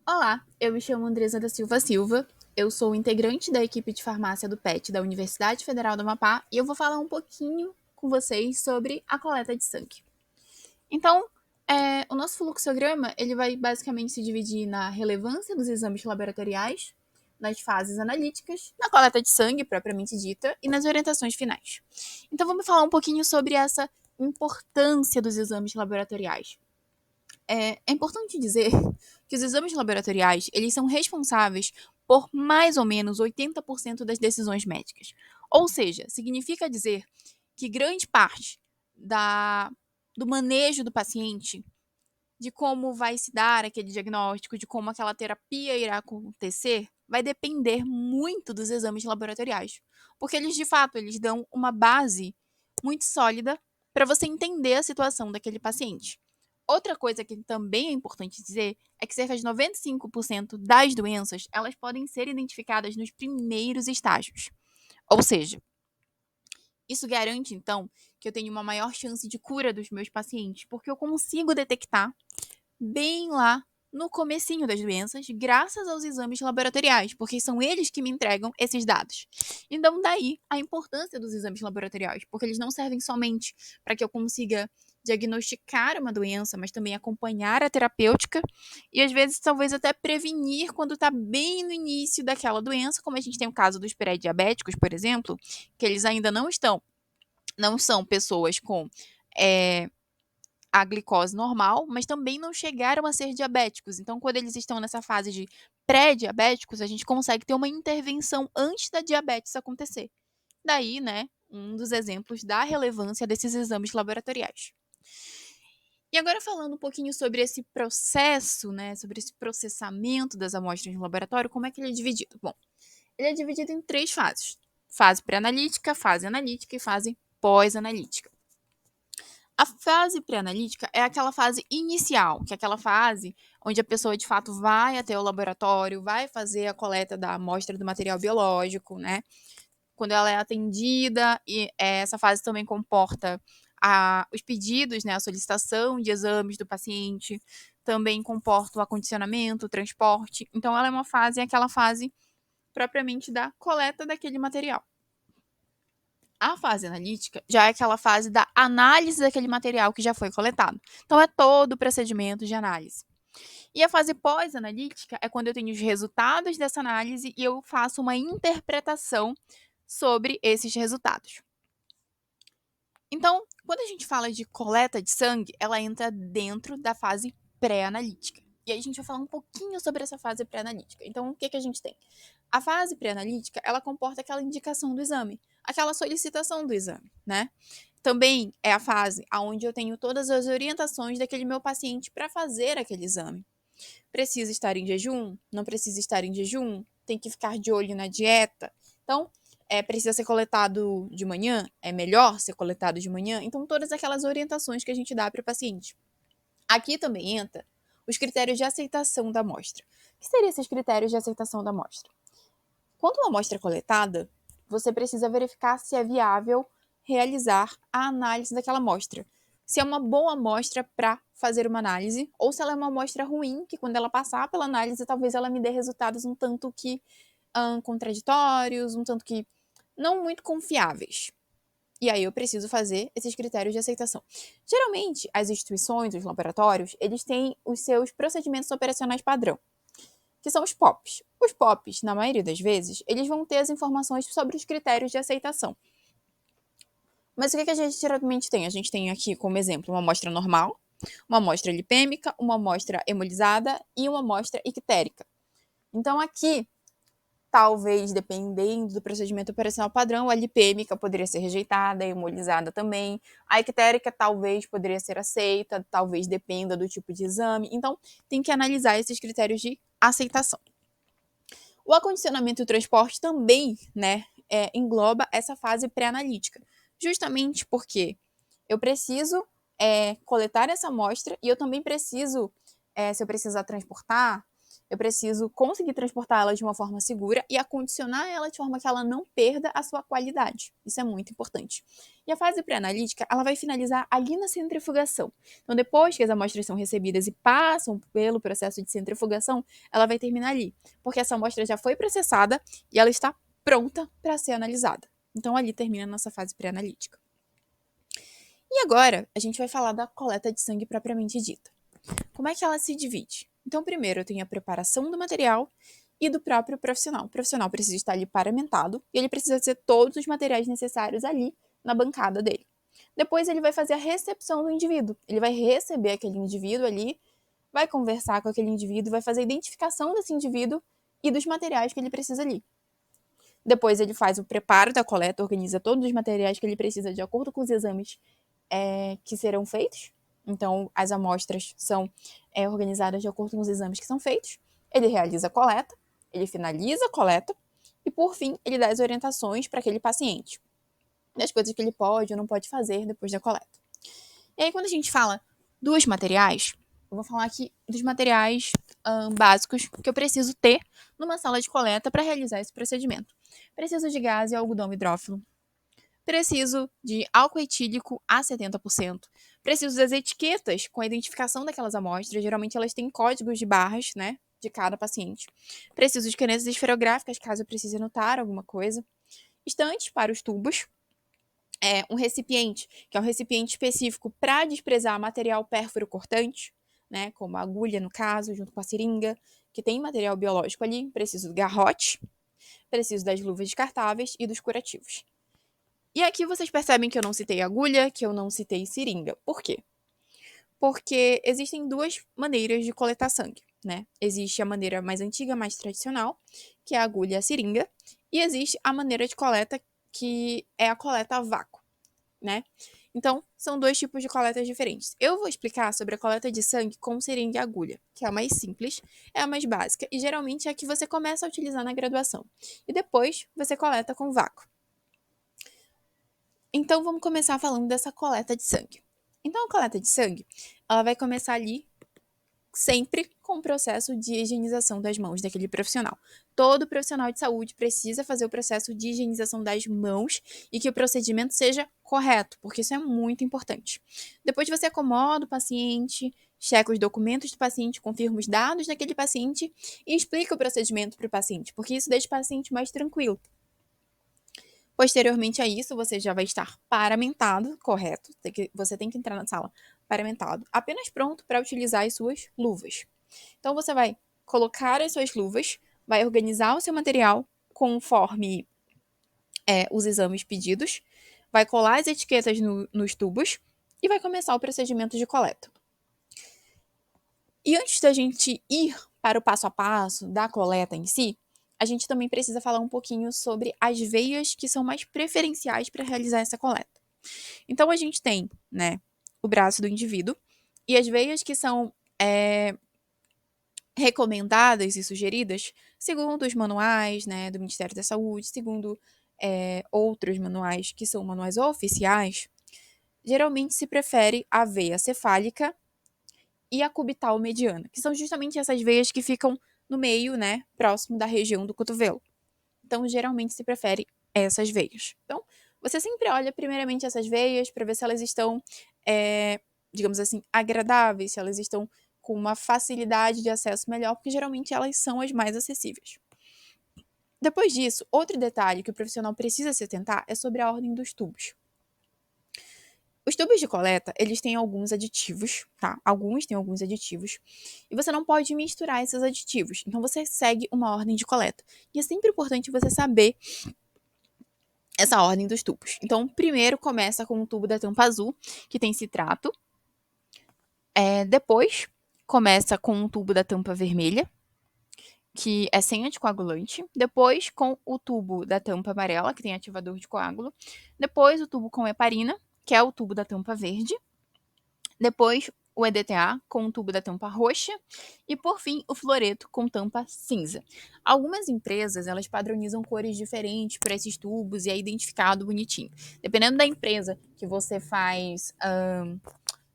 Olá, eu me chamo Andresa da Silva Silva, eu sou integrante da equipe de farmácia do PET da Universidade Federal do Amapá e eu vou falar um pouquinho com vocês sobre a coleta de sangue. Então, o nosso fluxograma ele vai basicamente se dividir na relevância dos exames laboratoriais, nas fases analíticas, na coleta de sangue propriamente dita e nas orientações finais. Então, vamos falar um pouquinho sobre essa importância dos exames laboratoriais. É importante dizer que os exames laboratoriais, eles são responsáveis por mais ou menos 80% das decisões médicas. Ou seja, significa dizer que grande parte da, do manejo do paciente, de como vai se dar aquele diagnóstico, de como aquela terapia irá acontecer, vai depender muito dos exames laboratoriais. Porque eles, de fato, eles dão uma base muito sólida para você entender a situação daquele paciente. Outra coisa que também é importante dizer é que cerca de 95% das doenças, elas podem ser identificadas nos primeiros estágios. Ou seja, isso garante, então, que eu tenho uma maior chance de cura dos meus pacientes, porque eu consigo detectar bem lá no comecinho das doenças, graças aos exames laboratoriais, porque são eles que me entregam esses dados. Então, daí a importância dos exames laboratoriais, porque eles não servem somente para que eu consiga diagnosticar uma doença, mas também acompanhar a terapêutica e às vezes talvez até prevenir quando está bem no início daquela doença, como a gente tem o caso dos pré-diabéticos, por exemplo, que eles ainda não são pessoas com é, a glicose normal, mas também não chegaram a ser diabéticos. Então, quando eles estão nessa fase de pré-diabéticos, a gente consegue ter uma intervenção antes da diabetes acontecer. Daí, né, um dos exemplos da relevância desses exames laboratoriais. E agora falando um pouquinho sobre esse processo, né, sobre esse processamento das amostras no laboratório, como é que ele é dividido? Bom, ele é dividido em três fases: fase pré-analítica, fase analítica e fase pós-analítica. A fase pré-analítica é aquela fase inicial, que é aquela fase onde a pessoa de fato vai até o laboratório, vai fazer a coleta da amostra do material biológico, né? Quando ela é atendida, e essa fase também comporta os pedidos, né, a solicitação de exames do paciente, também comporta o acondicionamento, o transporte. Então, ela é uma fase, é aquela fase propriamente da coleta daquele material. A fase analítica já é aquela fase da análise daquele material que já foi coletado. Então, é todo o procedimento de análise. E a fase pós-analítica é quando eu tenho os resultados dessa análise e eu faço uma interpretação sobre esses resultados. Então, quando a gente fala de coleta de sangue, ela entra dentro da fase pré-analítica. E aí a gente vai falar um pouquinho sobre essa fase pré-analítica. Então, o que, que a gente tem? A fase pré-analítica, ela comporta aquela indicação do exame, aquela solicitação do exame, né? Também é a fase onde eu tenho todas as orientações daquele meu paciente para fazer aquele exame. Precisa estar em jejum? Não precisa estar em jejum? Tem que ficar de olho na dieta? Então, precisa ser coletado de manhã? É melhor ser coletado de manhã? Então, todas aquelas orientações que a gente dá para o paciente. Aqui também entra os critérios de aceitação da amostra. O que seriam esses critérios de aceitação da amostra? Quando uma amostra é coletada, você precisa verificar se é viável realizar a análise daquela amostra. Se é uma boa amostra para fazer uma análise, ou se ela é uma amostra ruim, que quando ela passar pela análise, talvez ela me dê resultados um tanto que contraditórios, um tanto que não muito confiáveis. E aí eu preciso fazer esses critérios de aceitação. Geralmente, as instituições, os laboratórios, eles têm os seus procedimentos operacionais padrão, que são os POPs. Os POPs, na maioria das vezes, eles vão ter as informações sobre os critérios de aceitação. Mas o que a gente geralmente tem? A gente tem aqui como exemplo uma amostra normal, uma amostra lipêmica, uma amostra hemolizada e uma amostra ictérica. Então aqui, talvez, dependendo do procedimento operacional padrão, a lipêmica poderia ser rejeitada, a hemolizada também. A ictérica talvez poderia ser aceita, talvez dependa do tipo de exame. Então, tem que analisar esses critérios de aceitação. O acondicionamento e o transporte também, né, engloba essa fase pré-analítica, justamente porque eu preciso coletar essa amostra e eu também preciso, se eu precisar transportar, Eu preciso conseguir transportar ela de uma forma segura e acondicionar ela de forma que ela não perda a sua qualidade. Isso é muito importante. E a fase pré-analítica, ela vai finalizar ali na centrifugação. Então, depois que as amostras são recebidas e passam pelo processo de centrifugação, ela vai terminar ali, porque essa amostra já foi processada e ela está pronta para ser analisada. Então, ali termina a nossa fase pré-analítica. E agora, a gente vai falar da coleta de sangue propriamente dita. Como é que ela se divide? Então, primeiro eu tenho a preparação do material e do próprio profissional. O profissional precisa estar ali paramentado e ele precisa ter todos os materiais necessários ali na bancada dele. Depois ele vai fazer a recepção do indivíduo. Ele vai receber aquele indivíduo ali, vai conversar com aquele indivíduo, vai fazer a identificação desse indivíduo e dos materiais que ele precisa ali. Depois ele faz o preparo da coleta, organiza todos os materiais que ele precisa de acordo com os exames que serão feitos. Então, as amostras são organizadas de acordo com os exames que são feitos. Ele realiza a coleta, ele finaliza a coleta e, por fim, ele dá as orientações para aquele paciente das coisas que ele pode ou não pode fazer depois da coleta. E aí, quando a gente fala dos materiais, eu vou falar aqui dos materiais básicos que eu preciso ter numa sala de coleta para realizar esse procedimento. Preciso de gás e algodão hidrófilo. Preciso de álcool etílico a 70%. Preciso das etiquetas com a identificação daquelas amostras. Geralmente elas têm códigos de barras, né? De cada paciente. Preciso de canetas esferográficas, caso eu precise anotar alguma coisa. Estantes para os tubos. Um recipiente, que é um recipiente específico para desprezar material pérfuro cortante, né? Como a agulha, no caso, junto com a seringa, que tem material biológico ali. Preciso do garrote. Preciso das luvas descartáveis e dos curativos. E aqui vocês percebem que eu não citei agulha, que eu não citei seringa. Por quê? Porque existem duas maneiras de coletar sangue, né? Existe a maneira mais antiga, mais tradicional, que é a agulha e a seringa, e existe a maneira de coleta, que é a coleta a vácuo, né? Então, são dois tipos de coletas diferentes. Eu vou explicar sobre a coleta de sangue com seringa e agulha, que é a mais simples, é a mais básica, e geralmente é a que você começa a utilizar na graduação. E depois, você coleta com vácuo. Então, vamos começar falando dessa coleta de sangue. Então, a coleta de sangue, ela vai começar ali sempre com o processo de higienização das mãos daquele profissional. Todo profissional de saúde precisa fazer o processo de higienização das mãos e que o procedimento seja correto, porque isso é muito importante. Depois você acomoda o paciente, checa os documentos do paciente, confirma os dados daquele paciente e explica o procedimento para o paciente, porque isso deixa o paciente mais tranquilo. Posteriormente a isso, você já vai estar paramentado, correto? Você tem que entrar na sala paramentado, apenas pronto para utilizar as suas luvas. Então, você vai colocar as suas luvas, vai organizar o seu material conforme os exames pedidos, vai colar as etiquetas nos tubos e vai começar o procedimento de coleta. E antes da gente ir para o passo a passo da coleta em si, a gente também precisa falar um pouquinho sobre as veias que são mais preferenciais para realizar essa coleta. Então, a gente tem, né, o braço do indivíduo e as veias que são recomendadas e sugeridas, segundo os manuais, né, do Ministério da Saúde, segundo outros manuais que são manuais oficiais, geralmente se prefere a veia cefálica e a cubital mediana, que são justamente essas veias que ficam no meio, né, próximo da região do cotovelo. Então, geralmente se prefere essas veias. Então, você sempre olha primeiramente essas veias para ver se elas estão, digamos assim, agradáveis, se elas estão com uma facilidade de acesso melhor, porque geralmente elas são as mais acessíveis. Depois disso, outro detalhe que o profissional precisa se atentar é sobre a ordem dos tubos. Os tubos de coleta, eles têm alguns aditivos, tá? Alguns têm alguns aditivos. E você não pode misturar esses aditivos. Então, você segue uma ordem de coleta. E é sempre importante você saber essa ordem dos tubos. Então, primeiro começa com o tubo da tampa azul, que tem citrato. Depois, começa com o tubo da tampa vermelha, que é sem anticoagulante. Depois, com o tubo da tampa amarela, que tem ativador de coágulo. Depois, o tubo com heparina, que é o tubo da tampa verde. Depois, o EDTA com o tubo da tampa roxa. E, por fim, o fluoreto com tampa cinza. Algumas empresas, elas padronizam cores diferentes para esses tubos e é identificado bonitinho. Dependendo da empresa que você faz,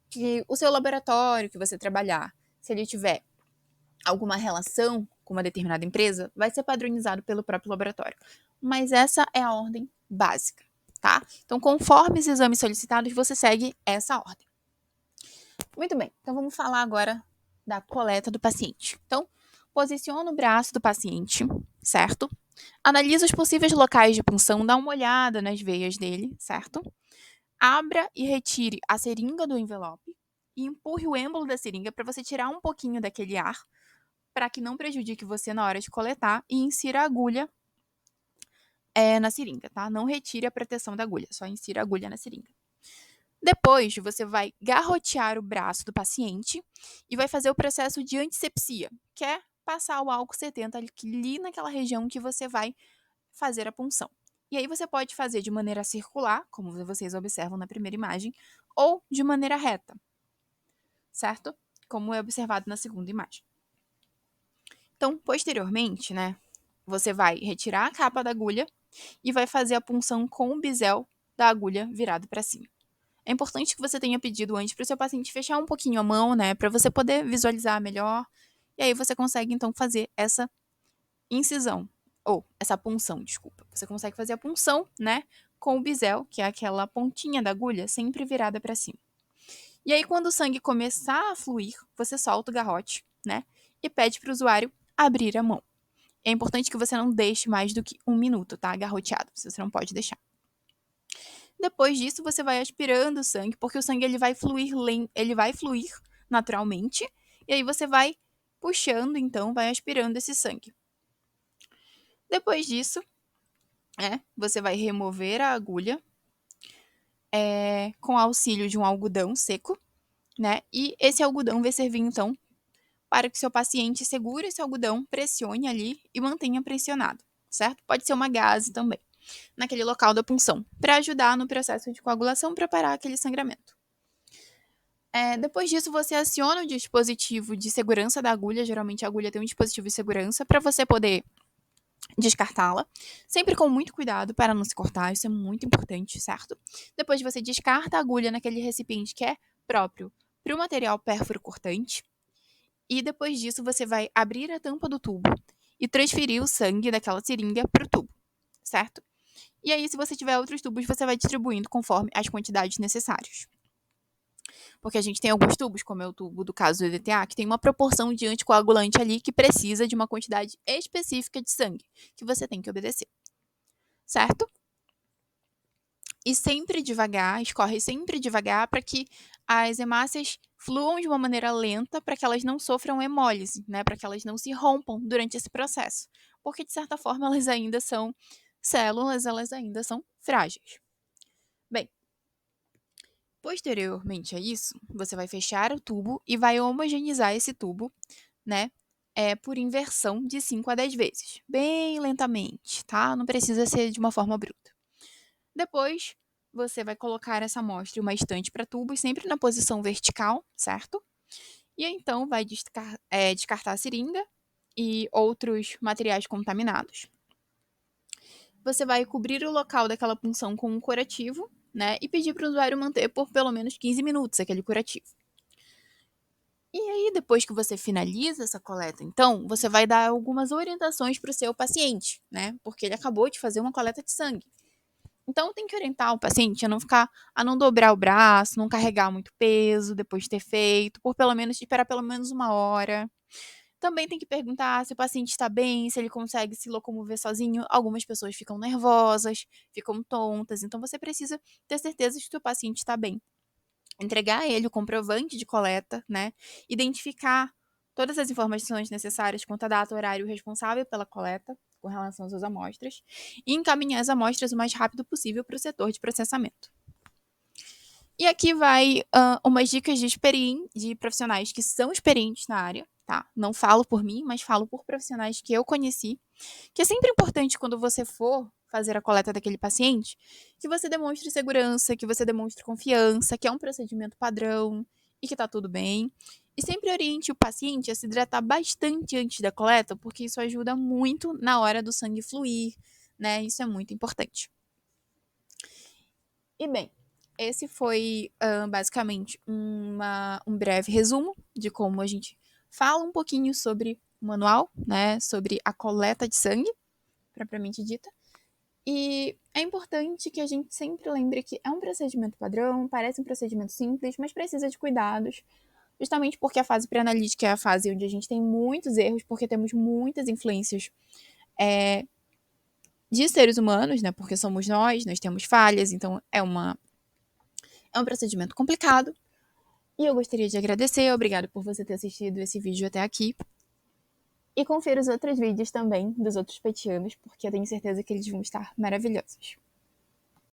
que o seu laboratório que você trabalhar, se ele tiver alguma relação com uma determinada empresa, vai ser padronizado pelo próprio laboratório. Mas essa é a ordem básica, tá? Então, conforme os exames solicitados, você segue essa ordem. Muito bem, então vamos falar agora da coleta do paciente. Então, posiciona o braço do paciente, certo? Analisa os possíveis locais de punção, dá uma olhada nas veias dele, certo? Abra e retire a seringa do envelope e empurre o êmbolo da seringa para você tirar um pouquinho daquele ar, para que não prejudique você na hora de coletar, e insira a agulha na seringa, tá? Não retire a proteção da agulha, só insira a agulha na seringa. Depois, você vai garrotear o braço do paciente e vai fazer o processo de antisepsia, que é passar o álcool 70 ali naquela região que você vai fazer a punção. E aí você pode fazer de maneira circular, como vocês observam na primeira imagem, ou de maneira reta, certo? Como é observado na segunda imagem. Então, posteriormente, né, você vai retirar a capa da agulha e vai fazer a punção com o bisel da agulha virado para cima. É importante que você tenha pedido antes para o seu paciente fechar um pouquinho a mão, né, para você poder visualizar melhor. E aí você consegue então fazer essa incisão, ou essa punção, desculpa. Você consegue fazer a punção, né, com o bisel, que é aquela pontinha da agulha sempre virada para cima. E aí quando o sangue começar a fluir, você solta o garrote, né, e pede para o usuário abrir a mão. É importante que você não deixe mais do que 1 minuto, tá, garroteado. Você não pode deixar. Depois disso, você vai aspirando o sangue, porque o sangue ele vai fluir naturalmente, e aí você vai puxando, então, vai aspirando esse sangue. Depois disso, você vai remover a agulha com auxílio de um algodão seco, né? E esse algodão vai servir, então, para que o seu paciente segure esse algodão, pressione ali e mantenha pressionado, certo? Pode ser uma gaze também, naquele local da punção, para ajudar no processo de coagulação para parar aquele sangramento. Depois disso, você aciona o dispositivo de segurança da agulha. Geralmente a agulha tem um dispositivo de segurança para você poder descartá-la, sempre com muito cuidado para não se cortar, isso é muito importante, certo? Depois você descarta a agulha naquele recipiente que é próprio para o material pérfuro cortante, e depois disso você vai abrir a tampa do tubo e transferir o sangue daquela seringa para o tubo, certo? E aí, se você tiver outros tubos, você vai distribuindo conforme as quantidades necessárias. Porque a gente tem alguns tubos, como é o tubo do caso do EDTA, que tem uma proporção de anticoagulante ali que precisa de uma quantidade específica de sangue, que você tem que obedecer. Certo? E sempre devagar, escorre sempre devagar para que as hemácias fluam de uma maneira lenta, para que elas não sofram hemólise, né? Para que elas não se rompam durante esse processo. Porque, de certa forma, elas ainda são células, elas ainda são frágeis. Bem, posteriormente a isso, você vai fechar o tubo e vai homogeneizar esse tubo, né? Por inversão de 5 a 10 vezes. Bem lentamente, tá? Não precisa ser de uma forma bruta. Depois, você vai colocar essa amostra em uma estante para tubos, sempre na posição vertical, certo? E então vai descartar a seringa e outros materiais contaminados. Você vai cobrir o local daquela punção com um curativo, né? E pedir para o usuário manter por pelo menos 15 minutos aquele curativo. E aí, depois que você finaliza essa coleta, então, você vai dar algumas orientações para o seu paciente, né? Porque ele acabou de fazer uma coleta de sangue. Então, tem que orientar o paciente a não dobrar o braço, não carregar muito peso depois de ter feito, esperar pelo menos 1 hora. Também tem que perguntar se o paciente está bem, se ele consegue se locomover sozinho. Algumas pessoas ficam nervosas, ficam tontas, então você precisa ter certeza de que o seu paciente está bem. Entregar a ele o comprovante de coleta, né? Identificar todas as informações necessárias quanto à data, horário responsável pela coleta com relação às suas amostras e encaminhar as amostras o mais rápido possível para o setor de processamento. E aqui vai umas dicas de profissionais que são experientes na área, tá? Não falo por mim, mas falo por profissionais que eu conheci, que é sempre importante quando você for fazer a coleta daquele paciente, que você demonstre segurança, que você demonstre confiança, que é um procedimento padrão e que tá tudo bem. E sempre oriente o paciente a se hidratar bastante antes da coleta, porque isso ajuda muito na hora do sangue fluir, né? Isso é muito importante. E bem, esse foi basicamente um breve resumo de como a gente fala um pouquinho sobre o manual, né, sobre a coleta de sangue, propriamente dita. E é importante que a gente sempre lembre que é um procedimento padrão, parece um procedimento simples, mas precisa de cuidados, justamente porque a fase pré-analítica é a fase onde a gente tem muitos erros, porque temos muitas influências de seres humanos, né? Porque somos nós temos falhas, então é um procedimento complicado. E eu gostaria de agradecer, obrigado por você ter assistido esse vídeo até aqui. E confira os outros vídeos também dos outros petianos, porque eu tenho certeza que eles vão estar maravilhosos.